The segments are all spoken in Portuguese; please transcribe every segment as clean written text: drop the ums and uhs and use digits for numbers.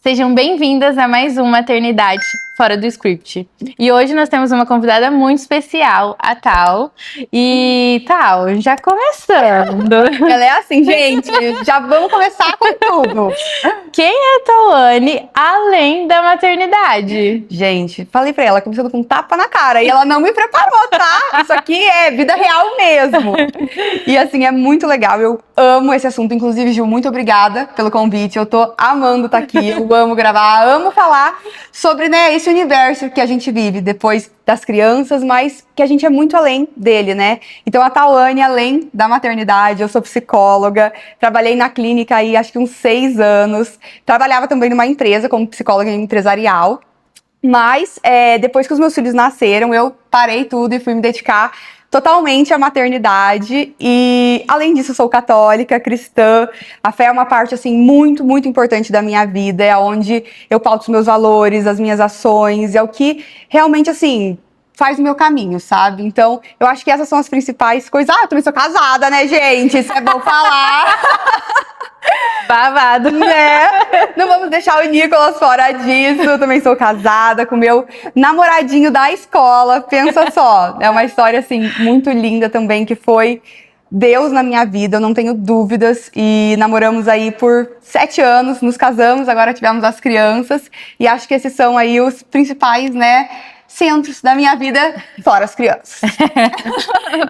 Sejam bem-vindas a mais um Maternidade Fora do Script. E hoje nós temos uma convidada muito especial, a Tal. E Tal, já começando. Ela é assim, gente, já vamos começar com tudo. Quem é a Tawane além da maternidade? Gente, falei pra ela, começando com um tapa na cara, e ela não me preparou, tá? Isso aqui é vida real mesmo. E assim, é muito legal, eu amo esse assunto, inclusive, Ju, muito obrigada pelo convite, eu tô amando estar aqui, eu amo gravar, amo falar sobre, né, esse universo que a gente vive depois das crianças, mas que a gente é muito além dele, né? Então a Tawane, além da maternidade, eu sou psicóloga, trabalhei na clínica aí acho que uns 6 anos, trabalhava também numa empresa como psicóloga empresarial, mas depois que os meus filhos nasceram, eu parei tudo e fui me dedicar totalmente à maternidade e, além disso, sou católica, cristã. A fé é uma parte, assim, muito, muito importante da minha vida. É onde eu pauto os meus valores, as minhas ações. É o que realmente, assim, faz o meu caminho, sabe? Então, eu acho que essas são as principais coisas. Ah, eu também sou casada, né, gente? Isso é bom falar. Babado, Né? Não vamos deixar o Nicolas fora disso. Eu também sou casada com meu namoradinho da escola. Pensa só, é uma história assim muito linda também que foi Deus na minha vida, eu não tenho dúvidas. E namoramos aí por 7 anos, nos casamos, agora tivemos as crianças e acho que esses são aí os principais, né, centros da minha vida, fora as crianças.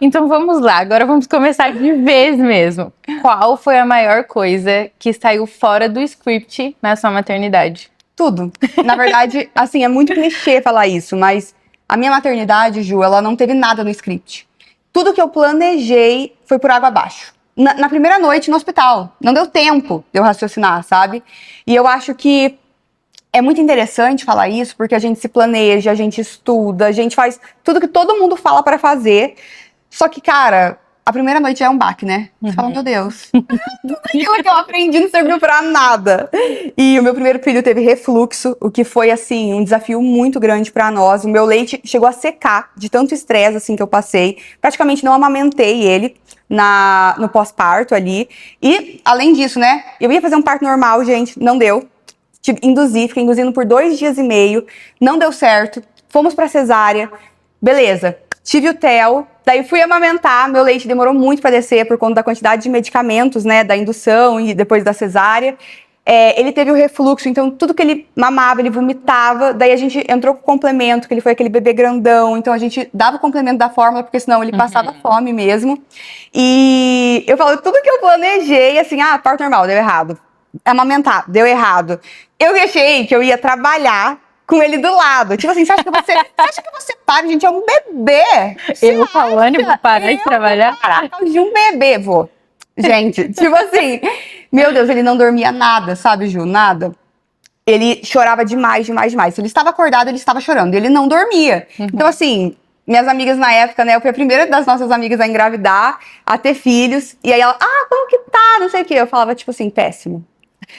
Então vamos lá, agora vamos começar de vez mesmo. Qual foi a maior coisa que saiu fora do script na sua maternidade? Tudo. Na verdade, assim, é muito clichê falar isso, mas a minha maternidade, Ju, ela não teve nada no script. Tudo que eu planejei foi por água abaixo. Na primeira noite no hospital. Não deu tempo de eu raciocinar, sabe? E eu acho que é muito interessante falar isso, porque a gente se planeja, a gente estuda, a gente faz tudo que todo mundo fala pra fazer. Só que, cara, a primeira noite é um baque, né? Você fala, meu Deus, tudo aquilo que eu aprendi não serviu pra nada. E o meu primeiro filho teve refluxo, o que foi, assim, um desafio muito grande pra nós. O meu leite chegou a secar de tanto estresse, assim, que eu passei. Praticamente não amamentei ele no pós-parto ali. E, além disso, né, eu ia fazer um parto normal, gente, não deu. Fiquei induzindo por 2 dias e meio, não deu certo, fomos pra cesárea, beleza, tive o TEL, daí fui amamentar, meu leite demorou muito pra descer por conta da quantidade de medicamentos, né, da indução e depois da cesárea. Ele teve o refluxo, então tudo que ele mamava, ele vomitava, daí a gente entrou com o complemento, que ele foi aquele bebê grandão, então a gente dava o complemento da fórmula, porque senão ele passava fome mesmo. E eu falo, tudo que eu planejei, assim, parto normal, deu errado. Amamentar, deu errado. Eu achei que eu ia trabalhar com ele do lado. Tipo assim, você acha que você para, gente, é um bebê? Eu falando, vou parar de trabalhar? Caraca, de um bebê, vô. Gente, tipo assim, meu Deus, ele não dormia nada, sabe, Ju? Nada. Ele chorava demais, demais, demais. Se ele estava acordado, ele estava chorando. Ele não dormia. Então, assim, minhas amigas na época, né? Eu fui a primeira das nossas amigas a engravidar, a ter filhos. E aí ela, como que tá? Não sei o quê. Eu falava, tipo assim, péssimo.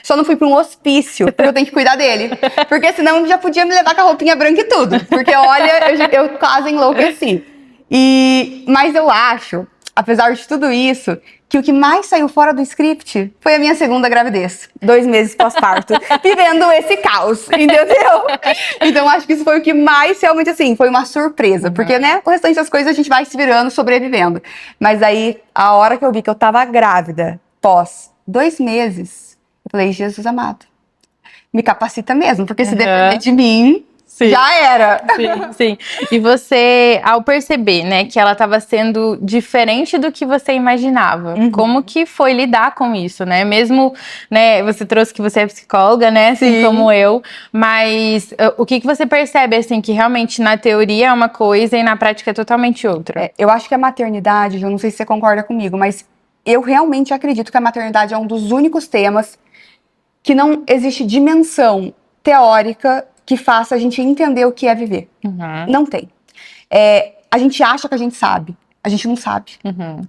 Só não fui pra um hospício, porque eu tenho que cuidar dele. Porque senão já podia me levar com a roupinha branca e tudo. Porque, olha, eu quase enlouqueci. Mas eu acho, apesar de tudo isso, que o que mais saiu fora do script foi a minha segunda gravidez. 2 meses pós-parto, vivendo esse caos, entendeu? Então, acho que isso foi o que mais, realmente, assim, foi uma surpresa. Porque, né, o restante das coisas a gente vai se virando, sobrevivendo. Mas aí, a hora que eu vi que eu tava grávida, pós 2 meses, eu falei, Jesus amado, me capacita mesmo, porque se depender de mim, Sim. já era. Sim, sim. E você, ao perceber, né, que ela estava sendo diferente do que você imaginava, como que foi lidar com isso, né? Mesmo, né, você trouxe que você é psicóloga, né, assim como eu, mas o que você percebe, assim, que realmente na teoria é uma coisa e na prática é totalmente outra? Eu acho que a maternidade, eu não sei se você concorda comigo, mas eu realmente acredito que a maternidade é um dos únicos temas que não existe dimensão teórica que faça a gente entender o que é viver. Não tem. A gente acha que a gente sabe. A gente não sabe.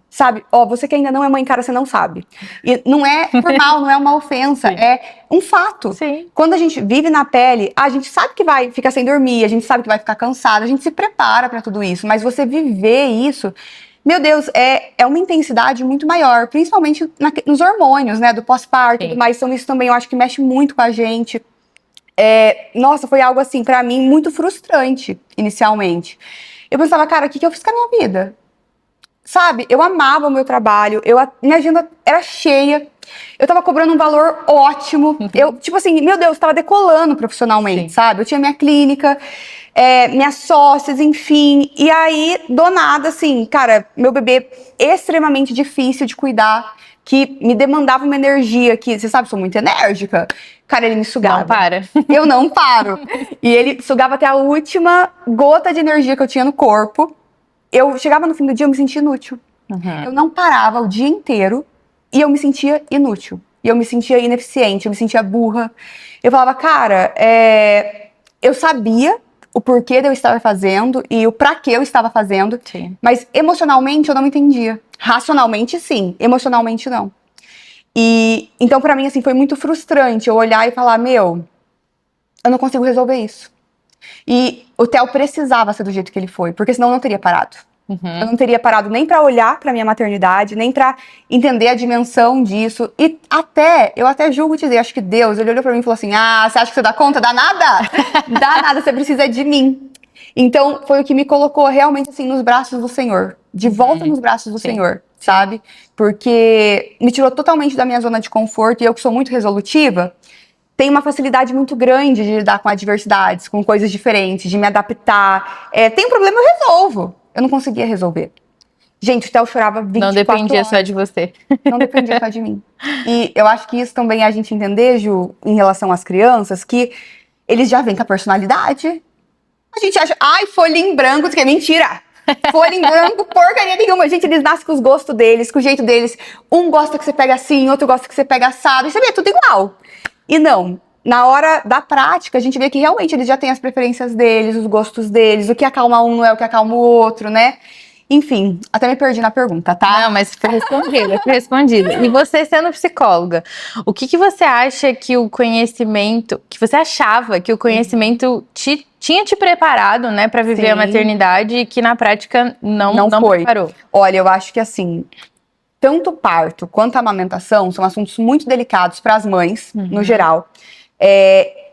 Sabe? Você que ainda não é mãe, cara, você não sabe. E não é por mal, não é uma ofensa. Sim. É um fato. Sim. Quando a gente vive na pele, a gente sabe que vai ficar sem dormir, a gente sabe que vai ficar cansada, a gente se prepara pra tudo isso. Mas você viver isso, meu Deus, é uma intensidade muito maior, principalmente nos hormônios, né, do pós-parto e tudo mais. Então isso também eu acho que mexe muito com a gente. Nossa, foi algo assim, pra mim, muito frustrante, inicialmente. Eu pensava, cara, o que eu fiz com a minha vida? Sabe, eu amava o meu trabalho, minha agenda era cheia, eu tava cobrando um valor ótimo, tipo assim, meu Deus, tava decolando profissionalmente, sabe? Eu tinha minha clínica, minhas sócias, enfim, e aí, do nada, assim, cara, meu bebê extremamente difícil de cuidar, que me demandava uma energia que, você sabe, sou muito enérgica, cara, ele me sugava. Não para. Eu não paro. E ele sugava até a última gota de energia que eu tinha no corpo. Eu chegava no fim do dia, eu me sentia inútil. Eu não parava o dia inteiro e eu me sentia inútil. E eu me sentia ineficiente, eu me sentia burra. Eu falava, cara, eu sabia o porquê de eu estar fazendo e o pra que eu estava fazendo, mas emocionalmente eu não entendia. Racionalmente, sim. Emocionalmente, não. E então, pra mim, assim, foi muito frustrante eu olhar e falar, meu, eu não consigo resolver isso. E o Theo precisava ser do jeito que ele foi, porque senão eu não teria parado. Eu não teria parado nem pra olhar pra minha maternidade, nem pra entender a dimensão disso. E eu até julgo te dizer, acho que Deus, ele olhou pra mim e falou assim, você acha que você dá conta? Dá nada! Dá nada, você precisa de mim. Então, foi o que me colocou realmente, assim, nos braços do Senhor. De volta nos braços do Senhor, sabe? Porque me tirou totalmente da minha zona de conforto, e eu que sou muito resolutiva, tenho uma facilidade muito grande de lidar com adversidades, com coisas diferentes, de me adaptar. Tem um problema, eu resolvo. Eu não conseguia resolver. Gente, o Theo chorava 24 horas. Não dependia só de você. Não dependia só de mim. E eu acho que isso também é a gente entender, Ju, em relação às crianças, que eles já vêm com a personalidade. A gente acha, folha em branco, isso que é mentira. Folha em branco, porcaria nenhuma. Gente, eles nascem com os gostos deles, com o jeito deles. Um gosta que você pega assim, outro gosta que você pega assado. E você vê, é tudo igual. E não, na hora da prática, a gente vê que realmente eles já têm as preferências deles, os gostos deles, o que acalma um não é o que acalma o outro, né? Enfim, até me perdi na pergunta, tá? Não, mas foi respondida, foi respondida. E você sendo psicóloga, o que você acha que o conhecimento, que você achava que o conhecimento tinha te preparado, né, para viver a maternidade e que na prática não foi. Preparou? Olha, eu acho que assim, tanto o parto quanto a amamentação são assuntos muito delicados para as mães, no geral,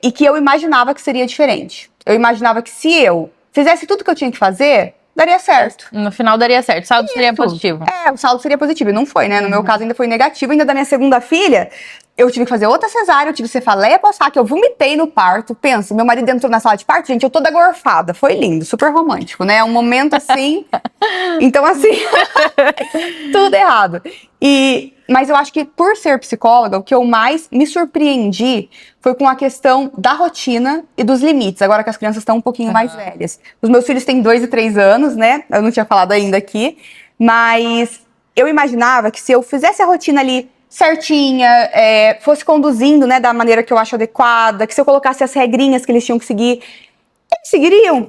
e que eu imaginava que seria diferente. Eu imaginava que se eu fizesse tudo que eu tinha que fazer, daria certo. No final daria certo, o saldo seria positivo. O saldo seria positivo, e não foi, né? No meu caso ainda foi negativo, ainda da minha segunda filha, eu tive que fazer outra cesárea, eu tive cefaleia pós-parto, eu vomitei no parto. Pensa, meu marido entrou na sala de parto, gente, eu toda gorfada. Foi lindo, super romântico, né? Um momento assim. Então, assim, tudo errado. Mas eu acho que por ser psicóloga, o que eu mais me surpreendi foi com a questão da rotina e dos limites, agora que as crianças estão um pouquinho mais velhas. Os meus filhos têm 2 e 3 anos, né? Eu não tinha falado ainda aqui, mas eu imaginava que se eu fizesse a rotina ali certinha, fosse conduzindo, né, da maneira que eu acho adequada, que se eu colocasse as regrinhas que eles tinham que seguir, eles seguiriam.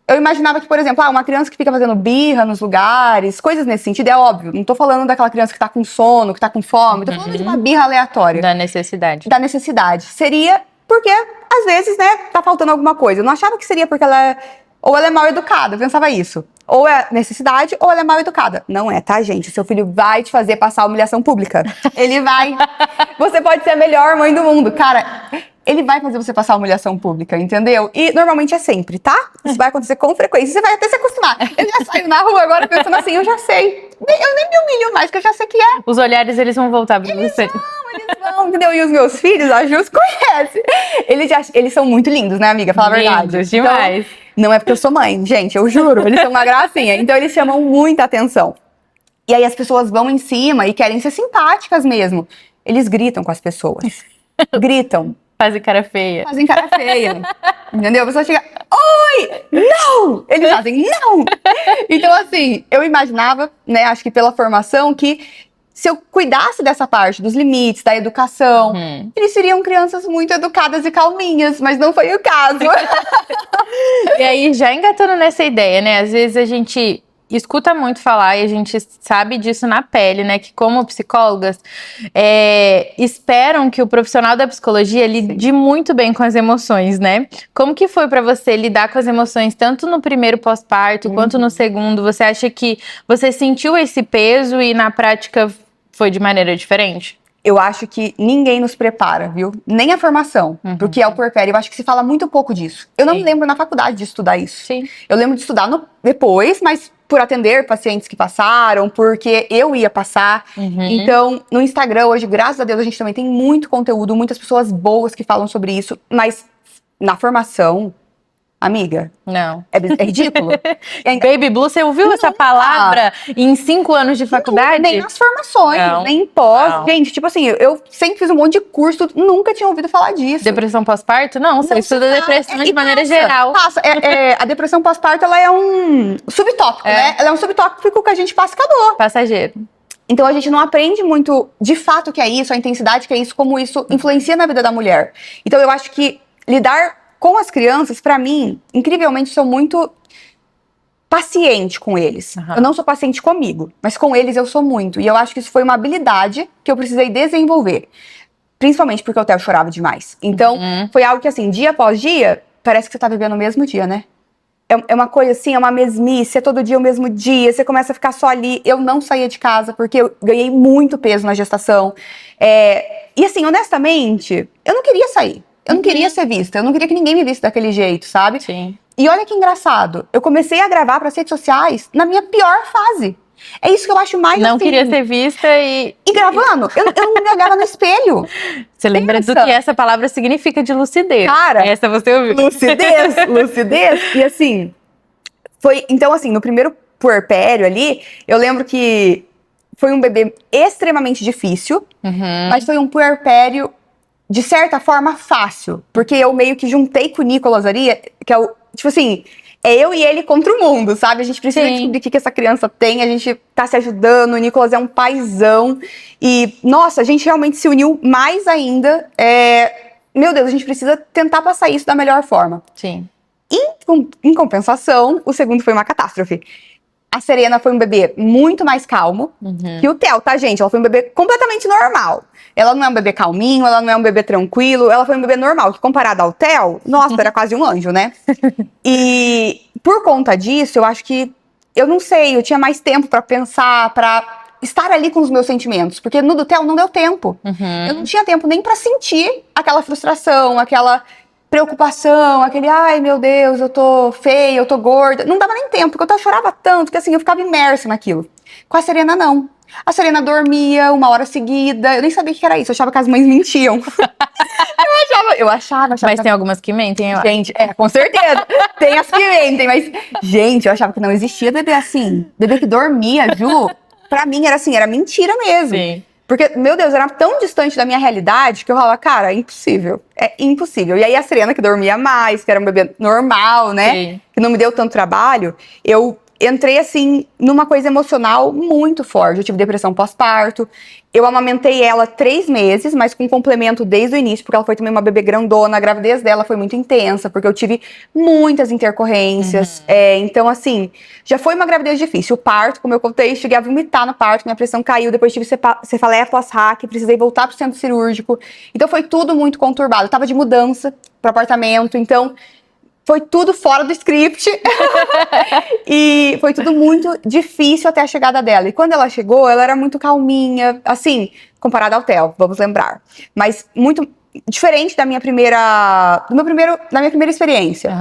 Eu imaginava que, por exemplo, uma criança que fica fazendo birra nos lugares, coisas nesse sentido, é óbvio. Não tô falando daquela criança que tá com sono, que tá com fome, tô falando de uma birra aleatória. Da necessidade. Da necessidade. Seria porque, às vezes, né, tá faltando alguma coisa. Eu não achava que seria porque ou ela é mal educada, eu pensava isso. Ou é necessidade, ou ela é mal educada. Não é, tá, gente? Seu filho vai te fazer passar humilhação pública. Ele vai. Você pode ser a melhor mãe do mundo. Cara, ele vai fazer você passar humilhação pública, entendeu? E normalmente é sempre, tá? Isso vai acontecer com frequência. Você vai até se acostumar. Eu já saio na rua agora pensando assim, eu já sei. Eu nem me humilho mais, porque eu já sei que é. Os olhares, eles vão voltar pra você. Eles vão, entendeu? E os meus filhos, a Jus conhece. Eles são muito lindos, né, amiga? Fala a verdade. Lindos demais. Então, não é porque eu sou mãe, gente, eu juro. Eles são uma gracinha. Então, eles chamam muita atenção. E aí, as pessoas vão em cima e querem ser simpáticas mesmo. Eles gritam com as pessoas. Gritam. Fazem cara feia. Fazem cara feia. Entendeu? A pessoa chega, oi, não! Eles fazem, não! Então, assim, eu imaginava, né, acho que pela formação, que se eu cuidasse dessa parte, dos limites, da educação, eles seriam crianças muito educadas e calminhas, mas não foi o caso. E aí, já engatando nessa ideia, né, às vezes a gente escuta muito falar e a gente sabe disso na pele, né? Que como psicólogas esperam que o profissional da psicologia lide muito bem com as emoções, né? Como que foi pra você lidar com as emoções tanto no primeiro pós-parto quanto no segundo? Você acha que você sentiu esse peso e na prática foi de maneira diferente? eu acho que ninguém nos prepara, viu? Nem a formação, pro que é o puerpério. Eu acho que se fala muito pouco disso. Eu não me lembro na faculdade de estudar isso. Sim. Eu lembro de estudar depois, mas por atender pacientes que passaram, porque eu ia passar. Então, no Instagram hoje, graças a Deus, a gente também tem muito conteúdo, muitas pessoas boas que falam sobre isso, mas na formação, amiga, não. É ridículo. Baby Blue, você ouviu essa palavra em 5 anos de faculdade? Nem nas formações, Não. nem em pós. Não. Gente, tipo assim, eu sempre fiz um monte de curso, nunca tinha ouvido falar disso. Depressão pós-parto? Não, você estuda depressão de maneira passa, geral. Passa. A depressão pós-parto, ela é um subtópico, né? Ela é um subtópico que a gente passa e acabou. Passageiro. Então a gente não aprende muito, de fato, o que é isso, a intensidade que é isso, como isso influencia na vida da mulher. Então eu acho que lidar com as crianças, pra mim, incrivelmente, sou muito paciente com eles. Eu não sou paciente comigo, mas com eles eu sou muito. E eu acho que isso foi uma habilidade que eu precisei desenvolver. Principalmente porque o Theo chorava demais. Então, foi algo que, assim, dia após dia, parece que você tá vivendo o mesmo dia, né? É uma coisa assim, é uma mesmice, é todo dia o mesmo dia, você começa a ficar só ali. Eu não saía de casa porque eu ganhei muito peso na gestação. E assim, honestamente, eu não queria sair. Eu não queria ser vista, eu não queria que ninguém me visse daquele jeito, sabe? Sim. E olha que engraçado, eu comecei a gravar para as redes sociais na minha pior fase. É isso que eu acho mais Não assim, queria ser vista e gravando, eu não me olhava no espelho. Você lembra do que essa palavra significa de lucidez? Cara, essa você ouviu. Lucidez. E assim, então assim, no primeiro puerpério ali, eu lembro que foi um bebê extremamente difícil, mas foi um puerpério de certa forma fácil, porque eu meio que juntei com o Nicolas ali, que é o, tipo assim, é eu e ele contra o mundo, sabe? A gente precisa descobrir o que essa criança tem, a gente tá se ajudando, o Nicolas é um paizão, e, nossa, a gente realmente se uniu mais ainda, meu Deus, a gente precisa tentar passar isso da melhor forma. Sim. Em compensação, o segundo foi uma catástrofe. A Serena foi um bebê muito mais calmo que o Theo, tá, gente? Ela foi um bebê completamente normal. Ela não é um bebê calminho, ela não é um bebê tranquilo, ela foi um bebê normal, que comparado ao Theo, nossa, era quase um anjo, né? E por conta disso, eu acho que, eu não sei, eu tinha mais tempo pra pensar, pra estar ali com os meus sentimentos, porque no do Theo não deu tempo. Eu não tinha tempo nem pra sentir aquela frustração, aquela preocupação, aquele, ai meu Deus, eu tô feia, eu tô gorda. Não dava nem tempo, porque eu chorava tanto que assim, eu ficava imersa naquilo. Com a Serena, não. A Serena dormia 1 hora seguida, eu nem sabia o que era isso, eu achava que as mães mentiam. eu achava. Mas tem algumas que mentem, eu acho. Gente, com certeza, tem as que mentem, mas, gente, eu achava que não existia bebê assim. Bebê que dormia, Ju, pra mim era assim, era mentira mesmo. Sim. Porque, meu Deus, era tão distante da minha realidade que eu falava, cara, é impossível. É impossível. E aí a Serena, que dormia mais, que era um bebê normal, né? Sim. Que não me deu tanto trabalho, eu entrei, assim, numa coisa emocional muito forte. Eu tive depressão pós-parto. Eu amamentei ela 3 meses, mas com complemento desde o início, porque ela foi também uma bebê grandona. A gravidez dela foi muito intensa, porque eu tive muitas intercorrências. Então, assim, já foi uma gravidez difícil. O parto, como eu contei, cheguei a vomitar no parto, minha pressão caiu, depois tive cefaleia pós-RAC, precisei voltar pro centro cirúrgico. Então, foi tudo muito conturbado. Eu tava de mudança pro apartamento, então foi tudo fora do script. E foi tudo muito difícil até a chegada dela. E quando ela chegou, ela era muito calminha, assim, comparada ao Theo, vamos lembrar. Mas muito diferente da minha primeira experiência.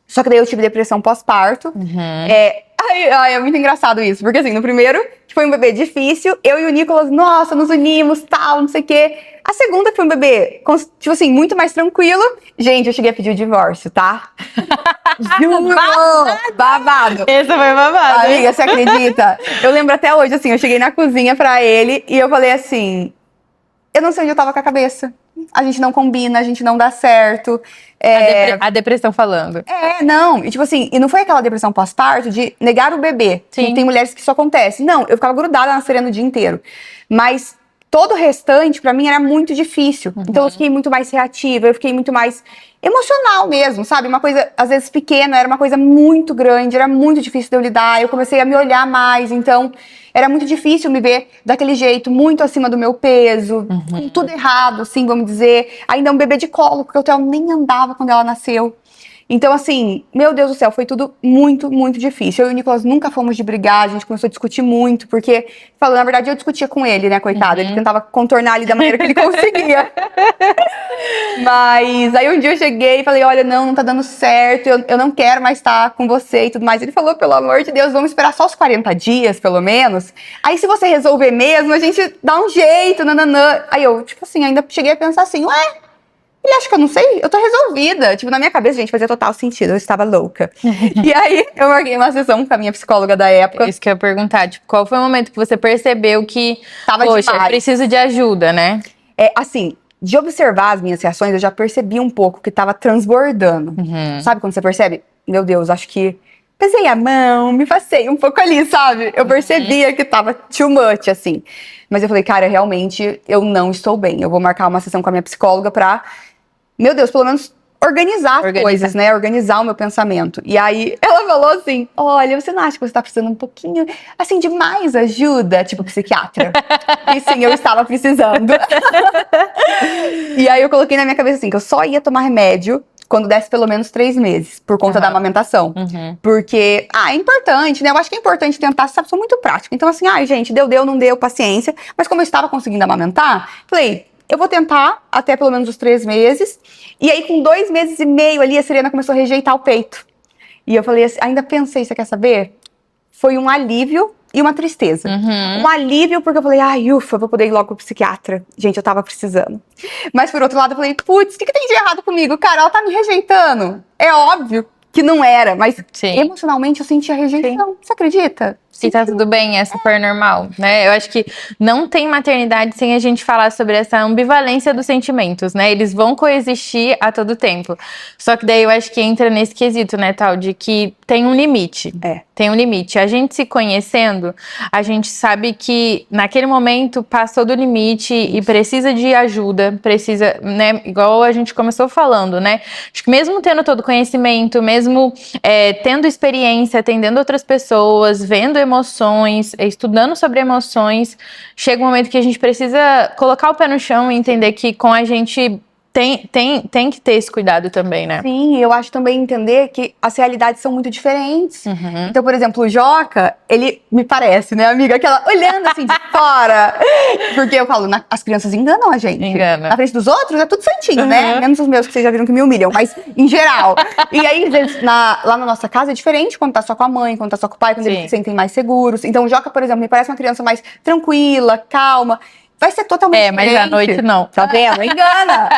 Só que daí eu tive depressão pós-parto. É muito engraçado isso, porque assim, no primeiro, que foi um bebê difícil, eu e o Nicolas, nossa, nos unimos, tal, não sei o quê. A segunda que foi um bebê, tipo assim, muito mais tranquilo. Gente, eu cheguei a pedir o divórcio, tá? Juro! Babado! Esse foi babado. Amiga, você acredita? Eu lembro até hoje, assim, eu cheguei na cozinha pra ele e eu falei assim, eu não sei onde eu tava com a cabeça. A gente não combina, a gente não dá certo. A depressão falando. Não. E tipo assim, e não foi aquela depressão pós-parto de negar o bebê. Sim. Tem mulheres que isso acontece. Não, eu ficava grudada na Serena o dia inteiro. Mas todo o restante, pra mim, era muito difícil. Então eu fiquei muito mais reativa, eu fiquei muito mais emocional mesmo, sabe? Uma coisa, às vezes, pequena, era uma coisa muito grande, era muito difícil de eu lidar. Eu comecei a me olhar mais, então era muito difícil me ver daquele jeito, muito acima do meu peso, com tudo errado, assim, vamos dizer. Ainda um bebê de colo, porque o Theo nem andava quando ela nasceu. Então, assim, meu Deus do céu, foi tudo muito, muito difícil. Eu e o Nicolas nunca fomos de brigar, a gente começou a discutir muito, porque, falando, na verdade, eu discutia com ele, né, coitado. Ele tentava contornar ali da maneira que ele conseguia. Mas aí um dia eu cheguei e falei, olha, não tá dando certo, eu não quero mais estar com você e tudo mais. Ele falou, pelo amor de Deus, vamos esperar só os 40 dias, pelo menos. Aí se você resolver mesmo, a gente dá um jeito, nananã. Aí eu, tipo assim, ainda cheguei a pensar assim, ué, ele acha que eu não sei? Eu tô resolvida. Tipo, na minha cabeça, gente, fazia total sentido, eu estava louca. E aí eu marquei uma sessão com a minha psicóloga da época. Isso que eu ia perguntar, tipo, qual foi o momento que você percebeu que, Tava poxa, demais. preciso de ajuda, né? Assim, de observar as minhas reações, eu já percebi um pouco que tava transbordando. Sabe quando você percebe? Meu Deus, acho que pesei a mão, me passei um pouco ali, sabe? Eu percebia que tava too much, assim. Mas eu falei, cara, realmente eu não estou bem. Eu vou marcar uma sessão com a minha psicóloga pra, meu Deus, pelo menos organizar as coisas, né? Organizar o meu pensamento. E aí ela falou assim, olha, você não acha que você tá precisando um pouquinho, assim, de mais ajuda? Tipo, psiquiatra. E sim, eu estava precisando. E aí eu coloquei na minha cabeça assim, que eu só ia tomar remédio quando desse pelo menos 3 meses, por conta da amamentação. Porque, é importante, né? Eu acho que é importante tentar, sabe, sou muito prática. Então assim, gente, deu, não deu, paciência. Mas como eu estava conseguindo amamentar, falei, eu vou tentar até pelo menos os 3 meses. E aí com 2 meses e meio ali, a Serena começou a rejeitar o peito. E eu falei assim, ainda pensei, você quer saber? Foi um alívio e uma tristeza. Um alívio porque eu falei, ufa, eu vou poder ir logo pro psiquiatra. Gente, eu tava precisando. Mas por outro lado eu falei, putz, o que tem de errado comigo? Cara, ela tá me rejeitando. É óbvio que não era, mas emocionalmente eu sentia rejeição. Você acredita? E tá tudo bem, é super normal, né? Eu acho que não tem maternidade sem a gente falar sobre essa ambivalência dos sentimentos, né? Eles vão coexistir a todo tempo. Só que daí eu acho que entra nesse quesito, né, tal, de que tem um limite. Tem um limite. A gente se conhecendo, a gente sabe que naquele momento passou do limite e precisa de ajuda, precisa, né? Igual a gente começou falando, né? Acho que mesmo tendo todo o conhecimento, mesmo tendo experiência, atendendo outras pessoas, vendo emoções, estudando sobre emoções, chega um momento que a gente precisa colocar o pé no chão e entender que com a gente tem que ter esse cuidado também, né? Sim, eu acho também entender que as realidades são muito diferentes. Então, por exemplo, o Joca, ele me parece, né, amiga? Aquela olhando assim de fora. Porque eu falo, as crianças enganam a gente. Engana. Na frente dos outros é tudo santinho, né? Menos os meus que vocês já viram que me humilham, mas em geral. E aí, às vezes, lá na nossa casa é diferente quando tá só com a mãe, quando tá só com o pai, quando eles se sentem mais seguros. Então, o Joca, por exemplo, me parece uma criança mais tranquila, calma. Vai ser totalmente diferente. Mas à noite não. Tá vendo? Engana.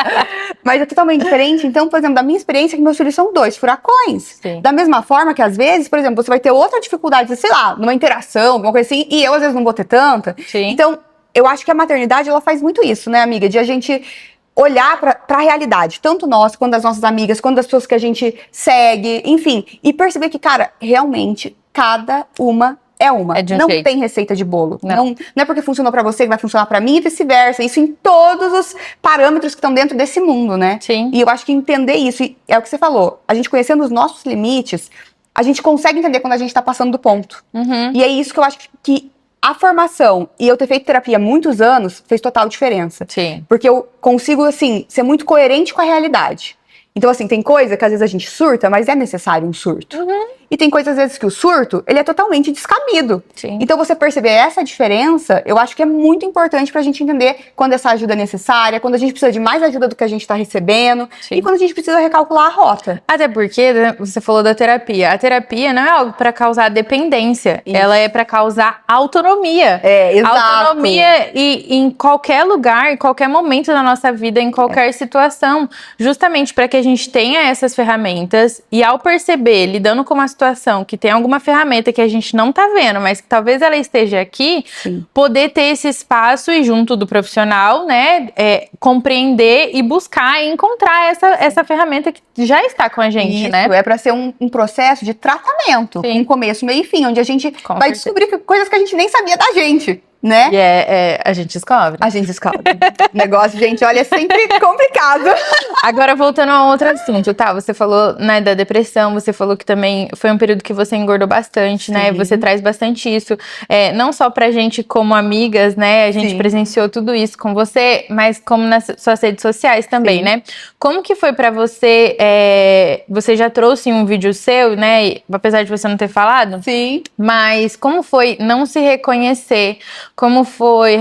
Mas é totalmente diferente. Então, por exemplo, da minha experiência, que meus filhos são 2 furacões. Da mesma forma que, às vezes, por exemplo, você vai ter outra dificuldade, sei lá, numa interação, alguma coisa assim, e eu, às vezes, não vou ter tanta. Então, eu acho que a maternidade, ela faz muito isso, né, amiga? De a gente olhar pra realidade, tanto nós, quanto das nossas amigas, quanto das pessoas que a gente segue, enfim. E perceber que, cara, realmente, cada uma é uma. Não tem receita de bolo. Não é porque funcionou pra você que vai funcionar pra mim e vice-versa. Isso em todos os parâmetros que estão dentro desse mundo, né? E eu acho que entender isso, e é o que você falou, a gente conhecendo os nossos limites, a gente consegue entender quando a gente tá passando do ponto. E é isso que eu acho que a formação e eu ter feito terapia há muitos anos fez total diferença. Porque eu consigo, assim, ser muito coerente com a realidade. Então, assim, tem coisa que às vezes a gente surta, mas é necessário um surto. E tem coisas, às vezes, que o surto, ele é totalmente descabido. Então, você perceber essa diferença, eu acho que é muito importante pra gente entender quando essa ajuda é necessária, quando a gente precisa de mais ajuda do que a gente tá recebendo, e quando a gente precisa recalcular a rota. Até porque, né, você falou da terapia. A terapia não é algo pra causar dependência, ela é pra causar autonomia. Exato. Autonomia e em qualquer lugar, em qualquer momento da nossa vida, em qualquer situação. Justamente pra que a gente tenha essas ferramentas e ao perceber, lidando com uma situação que tem alguma ferramenta que a gente não tá vendo, mas que talvez ela esteja aqui, poder ter esse espaço e junto do profissional, né, compreender e buscar e encontrar essa ferramenta que já está com a gente, né? É pra ser um processo de tratamento, com começo, meio e fim, onde a gente vai descobrir coisas que a gente nem sabia da gente. né? E a gente descobre. A gente descobre. O negócio, gente, olha, é sempre complicado. Agora, voltando a outro assunto, tá? Você falou, né, da depressão, você falou que também foi um período que você engordou bastante, né? Você traz bastante isso, não só pra gente como amigas, né? A gente presenciou tudo isso com você, mas como nas suas redes sociais também, né? Como que foi pra você? Você já trouxe um vídeo seu, né? Apesar de você não ter falado. Sim. Mas como foi não se reconhecer? Como foi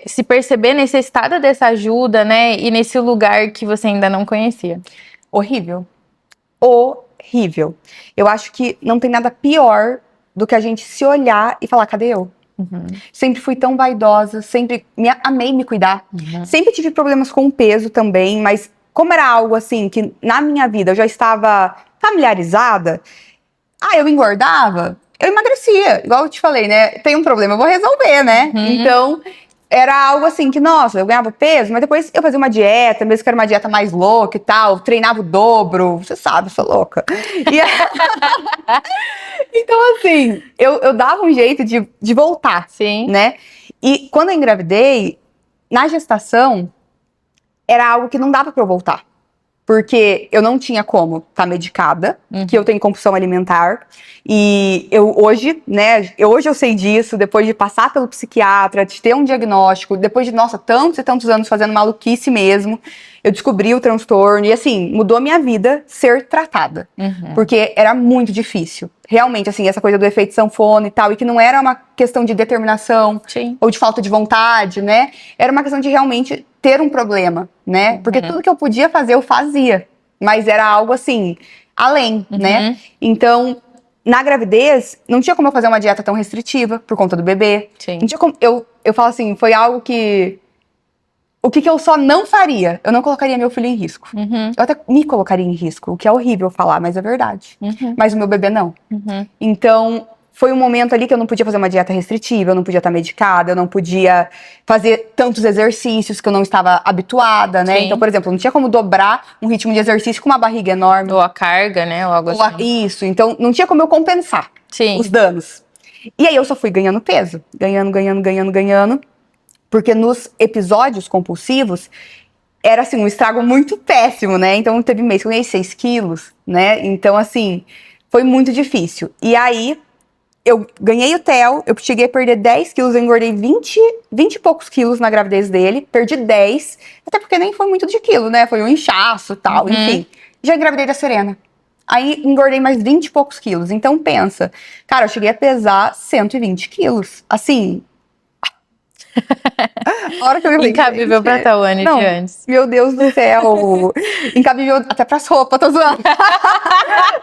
se perceber necessitada dessa ajuda, né? E nesse lugar que você ainda não conhecia? Horrível. Horrível. Eu acho que não tem nada pior do que a gente se olhar e falar, cadê eu? Sempre fui tão vaidosa, sempre amei me cuidar. Sempre tive problemas com o peso também, mas como era algo assim que na minha vida eu já estava familiarizada, eu engordava, eu emagrecia. Igual eu te falei, né? Tem um problema, eu vou resolver, né? Então, era algo assim que, nossa, eu ganhava peso, mas depois eu fazia uma dieta, mesmo que era uma dieta mais louca e tal, treinava o dobro, você sabe, eu sou louca. Então, assim, eu dava um jeito de voltar, né? E quando eu engravidei, na gestação, era algo que não dava pra eu voltar. Porque eu não tinha como estar medicada, que eu tenho compulsão alimentar. E eu hoje, né, hoje eu sei disso, depois de passar pelo psiquiatra, de ter um diagnóstico, depois de, nossa, tantos e tantos anos fazendo maluquice mesmo, eu descobri o transtorno e, assim, mudou a minha vida ser tratada. Porque era muito difícil. Realmente, assim, essa coisa do efeito sanfona e tal, e que não era uma questão de determinação ou de falta de vontade, né? Era uma questão de realmente ter um problema, né? Porque tudo que eu podia fazer, eu fazia. Mas era algo, assim, além, né? Então, na gravidez, não tinha como eu fazer uma dieta tão restritiva por conta do bebê. Não tinha como, eu falo assim, foi algo que... O que eu só não faria? Eu não colocaria meu filho em risco. Eu até me colocaria em risco, o que é horrível falar, mas é verdade. Mas o meu bebê não. Então, foi um momento ali que eu não podia fazer uma dieta restritiva, eu não podia estar medicada, eu não podia fazer tantos exercícios que eu não estava habituada, né? Então, por exemplo, não tinha como dobrar um ritmo de exercício com uma barriga enorme. Ou a carga, né? Ou algo assim. Isso, então não tinha como eu compensar os danos. E aí eu só fui ganhando peso, ganhando. Porque nos episódios compulsivos, era assim, um estrago muito péssimo, né? Então teve mês que eu ganhei 6 quilos, né? Então, assim, foi muito difícil. E aí, eu ganhei o Theo, eu cheguei a perder 10 quilos, eu engordei 20 e poucos quilos na gravidez dele, perdi 10, até porque nem foi muito de quilo, né? Foi um inchaço e tal, enfim. Já engravidei da Serena. Aí engordei mais 20 e poucos quilos. Então pensa, cara, eu cheguei a pesar 120 quilos. Assim... A hora que eu vi, incabível pra Tawane de antes. Meu Deus do céu. Incabível até pras roupas, tô zoando.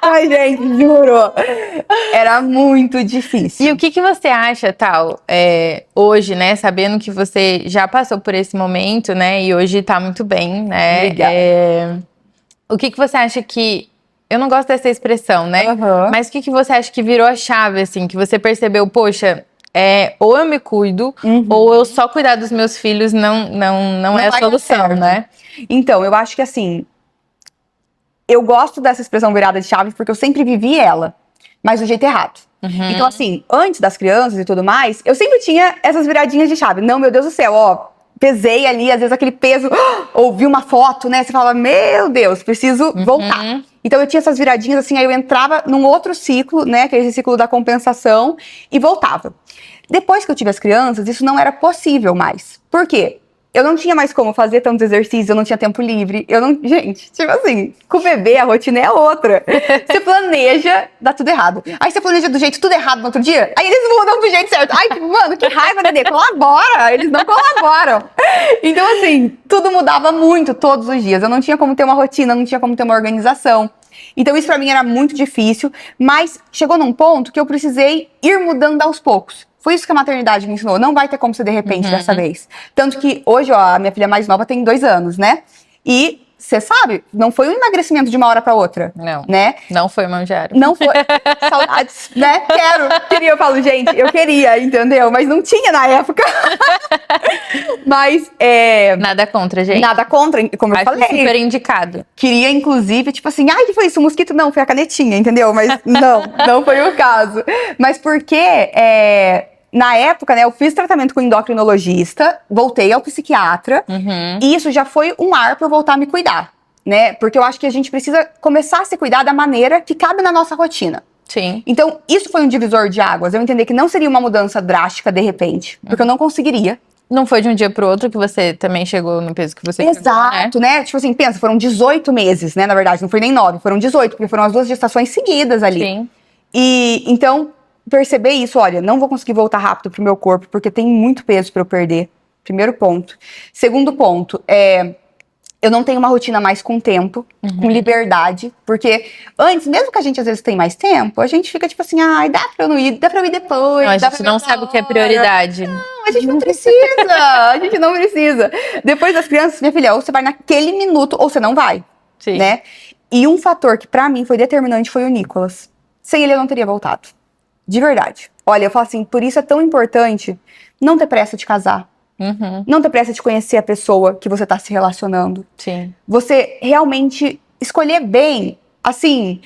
Ai, gente, juro. Era muito difícil. E o que você acha, Tal, hoje, né? Sabendo que você já passou por esse momento, né? E hoje tá muito bem, né? Obrigada. O que você acha que... Eu não gosto dessa expressão, né? Mas o que você acha que virou a chave, assim? Que você percebeu, poxa... ou eu me cuido, ou eu só cuidar dos meus filhos não é a solução, né? Então, eu acho que assim, eu gosto dessa expressão virada de chave porque eu sempre vivi ela, mas do jeito errado. Então, assim, antes das crianças e tudo mais, eu sempre tinha essas viradinhas de chave. Não, meu Deus do céu, ó, pesei ali, às vezes aquele peso, ou vi uma foto, né? Você fala, meu Deus, preciso voltar. Então eu tinha essas viradinhas assim, aí eu entrava num outro ciclo, né? Que é esse ciclo da compensação, e voltava. Depois que eu tive as crianças, isso não era possível mais. Por quê? Eu não tinha mais como fazer tantos exercícios, eu não tinha tempo livre. Gente, tipo assim, com o bebê a rotina é outra. Você planeja, dá tudo errado. Aí você planeja do jeito tudo errado no outro dia, aí eles mudam do jeito certo. Ai, mano, que raiva, Nenê, colabora! Eles não colaboram. Então, assim, tudo mudava muito todos os dias. Eu não tinha como ter uma rotina, não tinha como ter uma organização. Então isso pra mim era muito difícil, mas chegou num ponto que eu precisei ir mudando aos poucos. Foi isso que a maternidade me ensinou. Não vai ter como ser de repente dessa vez. Tanto que hoje, ó, a minha filha mais nova tem 2 anos, né? E você sabe, não foi um emagrecimento de uma hora pra outra. Não. Né? Não foi mão de ar. Não foi. Saudades, né? Queria, eu falo, gente, eu queria, entendeu? Mas não tinha na época. Mas, nada contra, gente. Nada contra, como eu falei. Super indicado. Queria, inclusive, tipo assim, ai, que foi isso? O mosquito? Não, foi a canetinha, entendeu? Mas não foi o caso. Mas porque na época, né, eu fiz tratamento com endocrinologista, voltei ao psiquiatra, e isso já foi um ar pra eu voltar a me cuidar, né? Porque eu acho que a gente precisa começar a se cuidar da maneira que cabe na nossa rotina. Sim. Então, isso foi um divisor de águas. Eu entender que não seria uma mudança drástica de repente, porque eu não conseguiria. Não foi de um dia pro outro que você também chegou no peso que você Exato, né? Tipo assim, pensa, foram 18 meses, né? Na verdade, não foi nem 9, foram 18, porque foram as 2 gestações seguidas ali. Sim. E então, perceber isso, olha, não vou conseguir voltar rápido pro meu corpo, porque tem muito peso pra eu perder. Primeiro ponto. Segundo ponto, eu não tenho uma rotina mais com tempo, com liberdade, porque antes, mesmo que a gente às vezes tem mais tempo, a gente fica tipo assim, ai, dá pra eu não ir, dá pra eu ir depois. Não, a gente não sabe o que é prioridade. Não, a gente não precisa, a gente não precisa. Depois das crianças, minha filha, ou você vai naquele minuto, ou você não vai, Sim. né? E um fator que pra mim foi determinante foi o Nicolas. Sem ele eu não teria voltado, de verdade. Olha, eu falo assim, por isso é tão importante não ter pressa de casar. Não ter pressa de conhecer a pessoa que você tá se relacionando. Sim. Você realmente escolher bem, assim,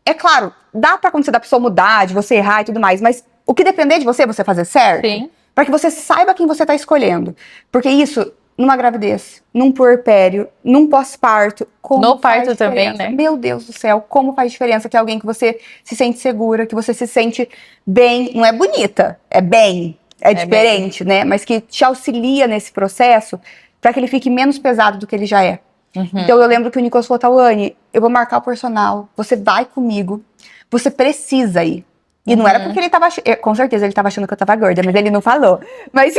é claro, dá pra acontecer da pessoa mudar, de você errar e tudo mais, mas o que depender de você, você fazer certo, Sim. pra que você saiba quem você tá escolhendo. Porque isso, numa gravidez, num puerpério, num pós-parto, como No faz parto também, diferença? né? Meu Deus do céu, como faz diferença ter alguém que você se sente segura, que você se sente bem, não é bonita, é bem. É diferente, né? Mas que te auxilia nesse processo pra que ele fique menos pesado do que ele já é. Então eu lembro que o Nicolas falou, Tawane, eu vou marcar o personal, você vai comigo, você precisa ir. E não era porque ele tava... Com certeza ele tava achando que eu tava gorda, mas ele não falou. Mas...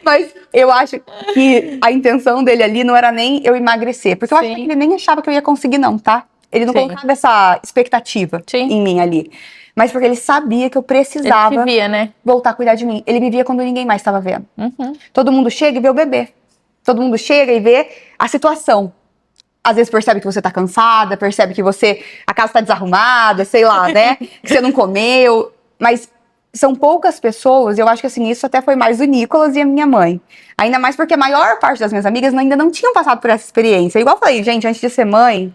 Mas eu acho que a intenção dele ali não era nem eu emagrecer. Porque eu acho que ele nem achava que eu ia conseguir não, tá? Ele não colocava essa expectativa em mim ali. Mas porque ele sabia que eu precisava ele te via, né? voltar a cuidar de mim. Ele me via quando ninguém mais estava vendo. Todo mundo chega e vê o bebê. Todo mundo chega e vê a situação. Às vezes percebe que você tá cansada, percebe que a casa tá desarrumada, sei lá, né? Que você não comeu. Mas são poucas pessoas, eu acho que assim, isso até foi mais o Nicolas e a minha mãe. Ainda mais porque a maior parte das minhas amigas ainda não tinham passado por essa experiência. Igual eu falei, gente, antes de ser mãe,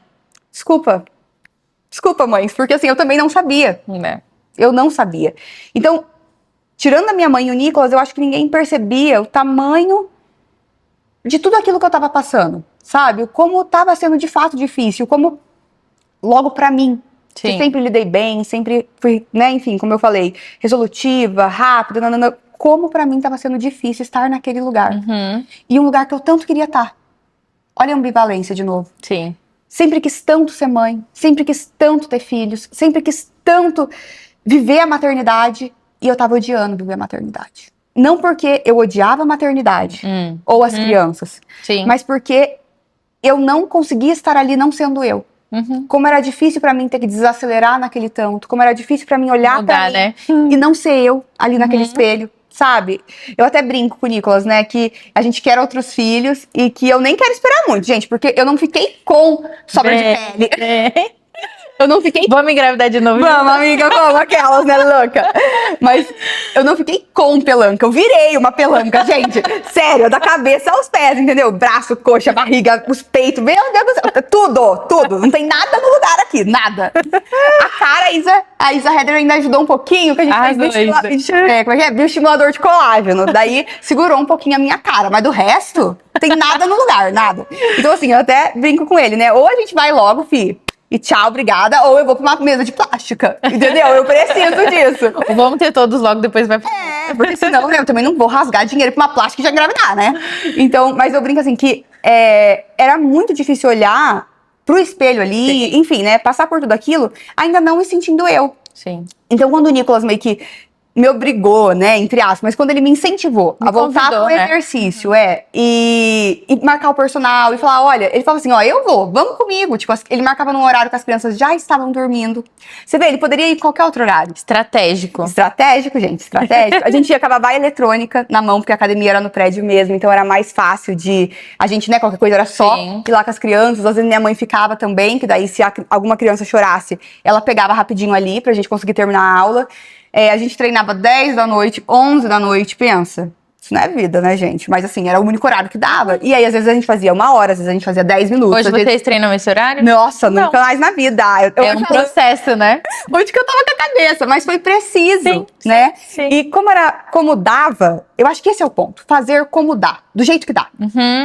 desculpa, mães, porque assim, eu também não sabia. Eu não sabia. Então, tirando a minha mãe e o Nicolas, eu acho que ninguém percebia o tamanho de tudo aquilo que eu tava passando, sabe? Como tava sendo de fato difícil, como logo pra mim. Eu sempre lidei bem, sempre fui, né, enfim, como eu falei, resolutiva, rápida, como pra mim tava sendo difícil estar naquele lugar. E um lugar que eu tanto queria estar. Olha a ambivalência de novo. Sempre quis tanto ser mãe, sempre quis tanto ter filhos, sempre quis tanto viver a maternidade, e eu tava odiando viver a maternidade. Não porque eu odiava a maternidade ou as crianças, mas porque eu não conseguia estar ali não sendo eu. Como era difícil pra mim ter que desacelerar naquele tanto, como era difícil pra mim olhar pra mim e não ser eu ali naquele espelho, sabe? Eu até brinco com o Nicolas, né, que a gente quer outros filhos e que eu nem quero esperar muito, gente, porque eu não fiquei com sobra de pele. Eu não fiquei... Vamos engravidar de novo. Vamos, amiga, vamos, aquelas, né, louca? Mas eu não fiquei com pelanca, eu virei uma pelanca, gente. Sério, da cabeça aos pés, entendeu? Braço, coxa, barriga, os peitos, meu Deus do céu, tudo. Não tem nada no lugar aqui, nada. A cara, a Isa Heder ainda ajudou um pouquinho, que a gente fez bioestimulador de colágeno. Daí segurou um pouquinho a minha cara, mas do resto, não tem nada no lugar, nada. Então assim, eu até brinco com ele, né? Ou a gente vai logo, fi, e tchau, obrigada, ou eu vou pra uma mesa de plástica, entendeu? Eu preciso disso. Vamos ter todos logo, depois vai... Porque senão, né, eu também não vou rasgar dinheiro pra uma plástica e já engravidar, né? Então, mas eu brinco assim, que era muito difícil olhar pro espelho ali, enfim, né, passar por tudo aquilo, ainda não me sentindo eu. Então, quando o Nicolas meio que me obrigou, né, entre aspas, mas quando ele me incentivou a voltar pro exercício, e marcar o personal e falar, olha, ele falava assim, ó, eu vou, vamos comigo, tipo, ele marcava num horário que as crianças já estavam dormindo. Você vê, ele poderia ir em qualquer outro horário. Estratégico, gente, estratégico. A gente ia com a babá eletrônica na mão, porque a academia era no prédio mesmo, então era mais fácil de, a gente, né, qualquer coisa era só ir lá com as crianças, às vezes minha mãe ficava também, que daí se alguma criança chorasse, ela pegava rapidinho ali pra gente conseguir terminar a aula. A gente treinava 10 da noite, 11 da noite, pensa. Isso não é vida, né, gente? Mas assim, era o único horário que dava. E aí, às vezes, a gente fazia 1 hora, às vezes a gente fazia 10 minutos. Hoje vocês treinam esse horário? Nossa, Não. nunca mais na vida. É um processo, né? Onde que eu tava com a cabeça, mas foi preciso, Sim, né? sim. E como dava, eu acho que esse é o ponto. Fazer como dá, do jeito que dá.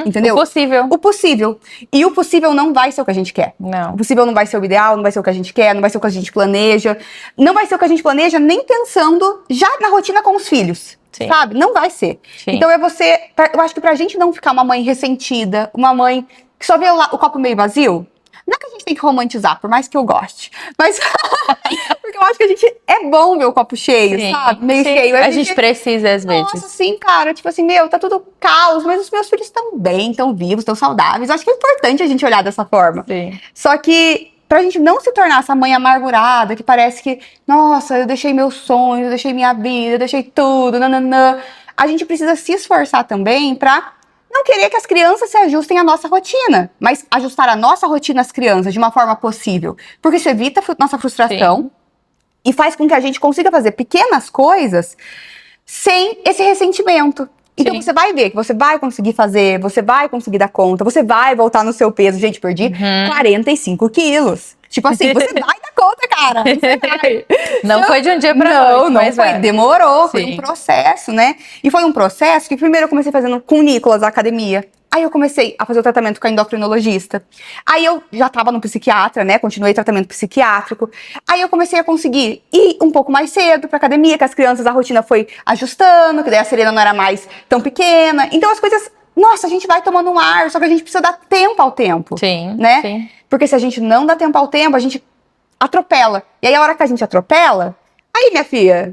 Entendeu? O possível. O possível. E o possível não vai ser o que a gente quer. Não. O possível não vai ser o ideal, não vai ser o que a gente quer, não vai ser o que a gente planeja. Não vai ser o que a gente planeja nem pensando já na rotina com os filhos. Sim. Sabe? Não vai ser. Sim. Então eu acho que pra gente não ficar uma mãe ressentida, uma mãe que só vê o copo meio vazio, não é que a gente tem que romantizar, por mais que eu goste. Mas porque eu acho que a gente é bom ver o copo cheio, Sim, sabe? Meio sim. cheio. A gente precisa, às vezes. Nossa, sim, cara. Tipo assim, tá tudo caos, mas os meus filhos estão bem, estão vivos, estão saudáveis. Eu acho que é importante a gente olhar dessa forma. Sim. Só que pra gente não se tornar essa mãe amargurada, que parece que, nossa, eu deixei meus sonhos, eu deixei minha vida, eu deixei tudo, nananã. A gente precisa se esforçar também pra não querer que as crianças se ajustem à nossa rotina, mas ajustar a nossa rotina às crianças de uma forma possível. Porque isso evita nossa frustração. Sim. E faz com que a gente consiga fazer pequenas coisas sem esse ressentimento. Então Sim. você vai ver que você vai conseguir fazer, você vai conseguir dar conta, você vai voltar no seu peso. Gente, perdi 45 quilos. Tipo assim, você vai dar conta, cara. Você vai. Não foi de um dia pra noite, Não mas foi. vai. Demorou, foi Sim. um processo, né? E foi um processo que primeiro eu comecei fazendo com o Nicolas, a academia. Aí eu comecei a fazer o tratamento com a endocrinologista. Aí eu já tava no psiquiatra, né? Continuei tratamento psiquiátrico. Aí eu comecei a conseguir ir um pouco mais cedo pra academia, que as crianças, a rotina foi ajustando, que daí a Serena não era mais tão pequena. Então as coisas, nossa, a gente vai tomando um ar, só que a gente precisa dar tempo ao tempo. Sim, né? sim. Porque se a gente não dá tempo ao tempo, a gente atropela. E aí a hora que a gente atropela, aí minha filha,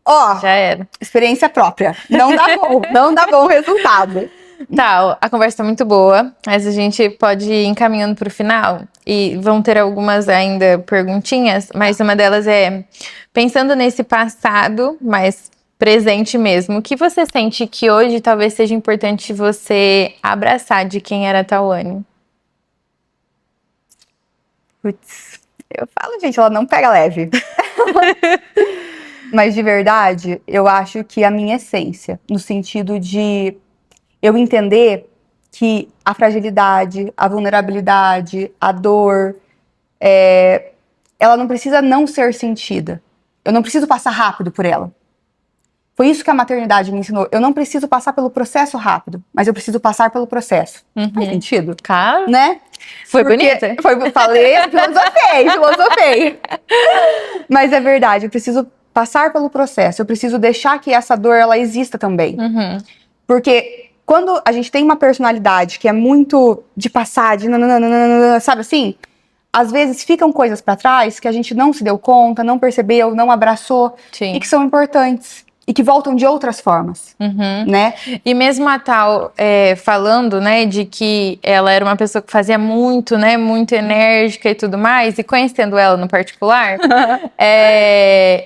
ó, Já era. experiência própria. Não dá bom, não dá bom o resultado. Tá, a conversa tá muito boa, mas a gente pode ir encaminhando pro final e vão ter algumas ainda perguntinhas, mas uma delas é, pensando nesse passado, mas presente mesmo, o que você sente que hoje talvez seja importante você abraçar de quem era a Tawane? Putz, eu falo, gente, ela não pega leve. Mas de verdade, eu acho que a minha essência, no sentido de eu entender que a fragilidade, a vulnerabilidade, a dor, ela não precisa não ser sentida. Eu não preciso passar rápido por ela. Foi isso que a maternidade me ensinou. Eu não preciso passar pelo processo rápido, mas eu preciso passar pelo processo. Faz sentido? Cara, Né? foi Porque bonita. Falei, filosofei. Mas é verdade, eu preciso passar pelo processo. Eu preciso deixar que essa dor, ela exista também. Porque quando a gente tem uma personalidade que é muito de passar, de nananana, sabe assim? Às vezes ficam coisas pra trás que a gente não se deu conta, não percebeu, não abraçou. Sim. E que são importantes. E que voltam de outras formas, né? E mesmo a Tal falando, né, de que ela era uma pessoa que fazia muito, né, muito enérgica e tudo mais, e conhecendo ela no particular,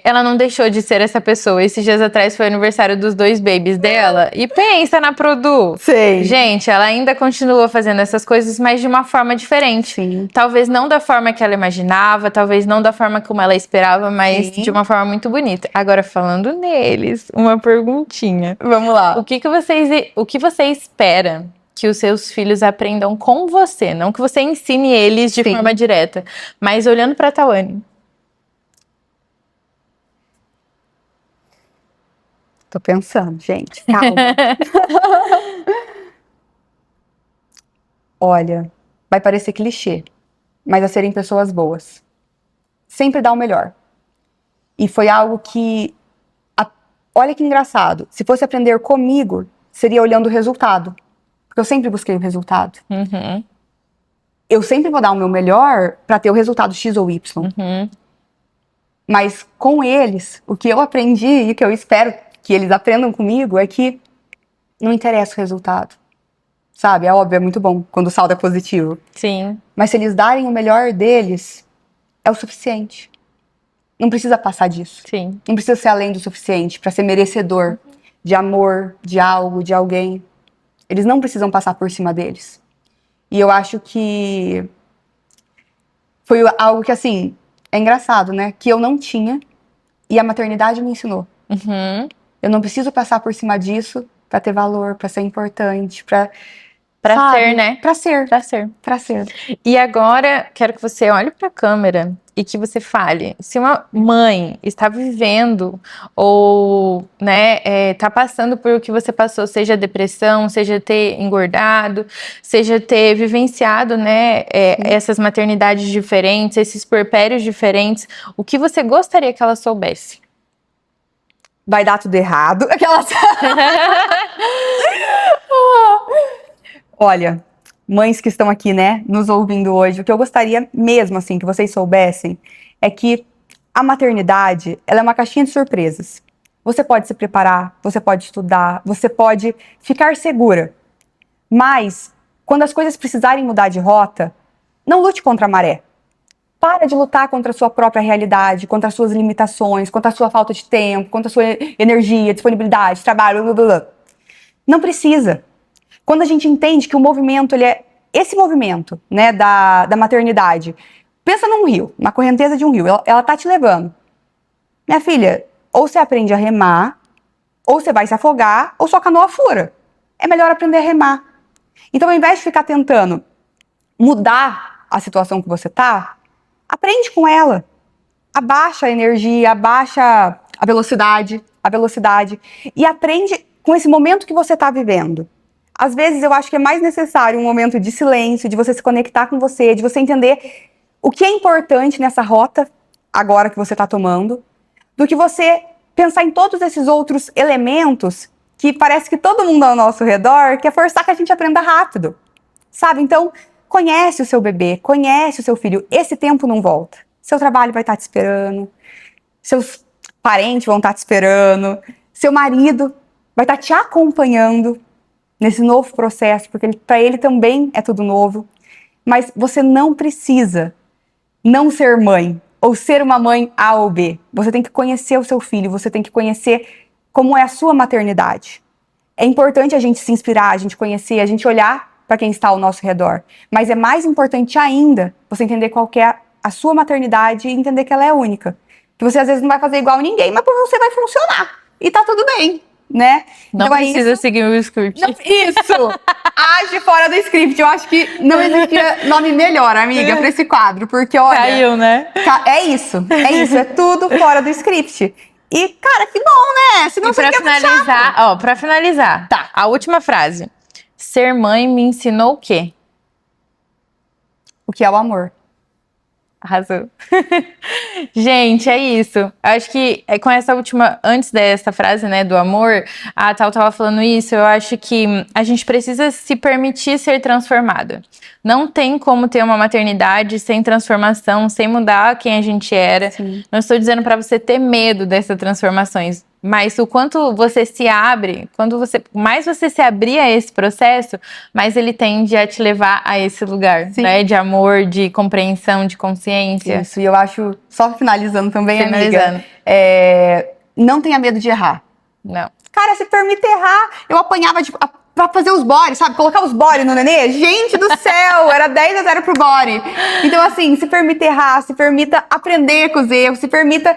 ela não deixou de ser essa pessoa. Esses dias atrás foi o aniversário dos 2 babies dela, e pensa na Produ. Sei. Gente, ela ainda continua fazendo essas coisas, mas de uma forma diferente. Sim. Talvez não da forma que ela imaginava, talvez não da forma como ela esperava, mas Sim. de uma forma muito bonita. Agora, falando neles, uma perguntinha. Vamos lá. O que você espera que os seus filhos aprendam com você? Não que você ensine eles de Sim. forma direta, mas olhando pra Tawane. Tô pensando, gente. Calma. Olha, vai parecer clichê, mas a serem pessoas boas. Sempre dá o melhor. E foi algo que, olha que engraçado, se fosse aprender comigo, seria olhando o resultado. Porque eu sempre busquei o resultado. Eu sempre vou dar o meu melhor para ter o resultado X ou Y. Mas com eles, o que eu aprendi e o que eu espero que eles aprendam comigo é que não interessa o resultado. Sabe? É óbvio, é muito bom quando o saldo é positivo. Sim. Mas se eles darem o melhor deles, é o suficiente. Não precisa passar disso. Sim. Não precisa ser além do suficiente para ser merecedor de amor, de algo, de alguém. Eles não precisam passar por cima deles. E eu acho que foi algo que, assim, é engraçado, né? Que eu não tinha e a maternidade me ensinou. Eu não preciso passar por cima disso pra ter valor, pra ser importante, Pra sabe? ser, né? Pra ser. Pra ser. Pra ser. E agora, quero que você olhe pra câmera e que você fale. Se uma mãe está vivendo ou, né, tá passando por o que você passou, seja depressão, seja ter engordado, seja ter vivenciado, né, essas maternidades diferentes, esses puerpérios diferentes, o que você gostaria que ela soubesse? Vai dar tudo errado. Aquelas... Olha, mães que estão aqui, né, nos ouvindo hoje, o que eu gostaria mesmo, assim, que vocês soubessem é que a maternidade, ela é uma caixinha de surpresas. Você pode se preparar, você pode estudar, você pode ficar segura. Mas, quando as coisas precisarem mudar de rota, não lute contra a maré. Para de lutar contra a sua própria realidade, contra as suas limitações, contra a sua falta de tempo, contra a sua energia, disponibilidade, trabalho, blá, blá, blá. Não precisa. Quando a gente entende que o movimento, ele é esse movimento, né, da maternidade. Pensa num rio, na correnteza de um rio, ela tá te levando. Minha filha, ou você aprende a remar, ou você vai se afogar, ou sua canoa fura. É melhor aprender a remar. Então, ao invés de ficar tentando mudar a situação que você tá, aprende com ela. Abaixa a energia, abaixa a velocidade, e aprende com esse momento que você está vivendo. Às vezes eu acho que é mais necessário um momento de silêncio, de você se conectar com você, de você entender o que é importante nessa rota agora que você está tomando, do que você pensar em todos esses outros elementos que parece que todo mundo ao nosso redor quer forçar que a gente aprenda rápido, sabe? Então, conhece o seu bebê, conhece o seu filho, esse tempo não volta. Seu trabalho vai estar te esperando, seus parentes vão estar te esperando, seu marido vai estar te acompanhando nesse novo processo, porque para ele também é tudo novo. Mas você não precisa não ser mãe, ou ser uma mãe A ou B. Você tem que conhecer o seu filho, você tem que conhecer como é a sua maternidade. É importante a gente se inspirar, a gente conhecer, a gente olhar para quem está ao nosso redor. Mas é mais importante ainda você entender qual que é a sua maternidade e entender que ela é única. Que você às vezes não vai fazer igual a ninguém, mas por você vai funcionar. E tá tudo bem, né? Não então precisa seguir o script. Não, isso! Age fora do script. Eu acho que não existia nome melhor, amiga, pra esse quadro. Porque, olha... Caiu, né? É isso. É tudo fora do script. E, cara, que bom, né? Se não, e pra finalizar, ó, pra finalizar, tá. A última frase. Ser mãe me ensinou o quê? O que é o amor. Arrasou. Gente, é isso. Acho que com essa última, antes dessa frase, né, do amor, a Tal tava falando isso, eu acho que a gente precisa se permitir ser transformada. Não tem como ter uma maternidade sem transformação, sem mudar quem a gente era. Sim. Não estou dizendo para você ter medo dessas transformações, mas o quanto você se abre, mais você se abrir a esse processo, mais ele tende a te levar a esse lugar, Sim. né? De amor, de compreensão, de consciência. Isso, e eu acho, só finalizando também, Finalizando. amiga, não tenha medo de errar. Não. Cara, se permite errar. Eu apanhava pra fazer os body, sabe? Colocar os body no nenê. Gente do céu, era 10-0 pro body. Então, assim, se permita errar, se permita aprender com os erros, se permita...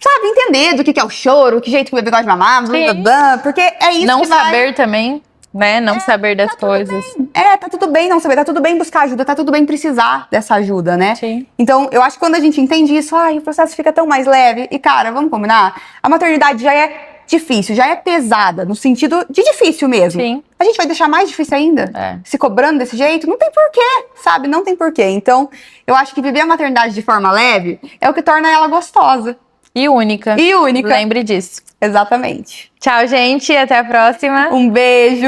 Sabe, entender do que é o choro, que jeito que o bebê gosta de mamar, blá, blá, blá, porque é isso não que vai... saber também, né? Não saber das coisas. Tá tudo bem não saber, tá tudo bem buscar ajuda, tá tudo bem precisar dessa ajuda, né? Sim. Então, eu acho que quando a gente entende isso, o processo fica tão mais leve. E, cara, vamos combinar? A maternidade já é difícil, já é pesada, no sentido de difícil mesmo. Sim. A gente vai deixar mais difícil ainda? Se cobrando desse jeito? Não tem porquê, sabe? Não tem porquê. Então, eu acho que viver a maternidade de forma leve é o que torna ela gostosa. E única. E única. Lembre disso. Exatamente. Tchau, gente. Até a próxima. Um beijo.